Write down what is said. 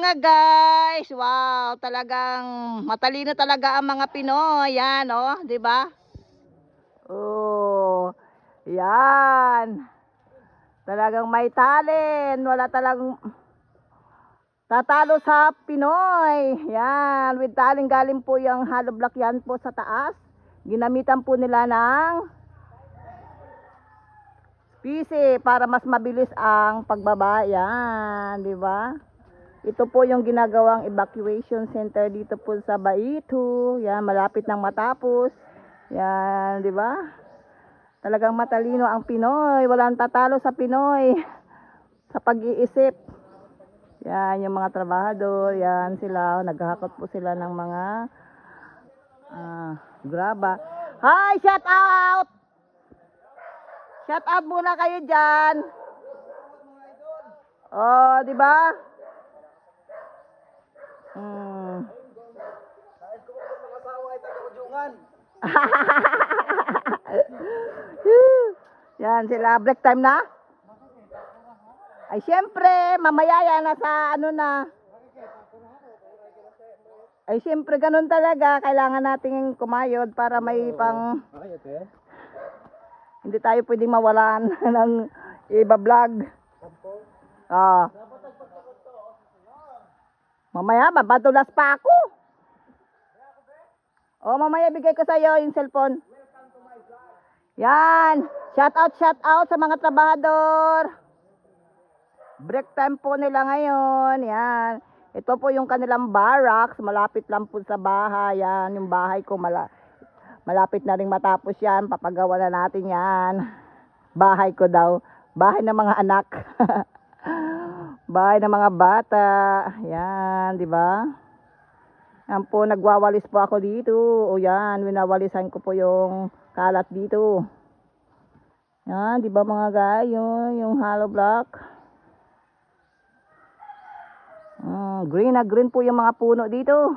mga guys. Wow, talagang matalino talaga ang mga Pinoy. Yan, oh, 'di ba? Oh. Yan. Talagang may talent. Wala talagang tatalo sa Pinoy. Yan, with talent galing po yung hollow block yan po sa taas. Ginamitan po nila ng PC para mas mabilis ang pagbaba. Yan, 'di ba? Ito po yung ginagawang evacuation center dito po sa Baitu. Yan, malapit nang matapos. Yan, 'di ba? Talagang matalino ang Pinoy. Walang tatalo sa Pinoy sa pag-iisip. Yan, yung mga trabahador. Yan sila. Naghahakot po sila ng mga graba. Hi! Shout out! Shout out muna kayo dyan. Oh, di ba? Yan sila. Break time na? Ay, syempre, mamaya yan nasa ano na. Ay, syempre, ganun talaga. Kailangan nating kumayod para may pang... Hindi tayo pwedeng mawalan ng iba-vlog. Mamaya, babatulas pa ako. Mamaya bigay ko sa iyo yung cellphone. Yan. Shout out sa mga trabahador. Break time po nila ngayon. Yan. Ito po yung kanilang barracks. Malapit lang po sa bahay. Yan. Yung bahay ko malapit na rin matapos yan. Papagawa na natin yan. Bahay ko daw. Bahay ng mga anak. Bahay ng mga bata. Yan. Diba? Yan po. Nagwawalis po ako dito. O yan. Winawalisan ko po yung kalat dito. Yan. Diba mga guys? Yung hollow block. Green na green po yung mga puno dito.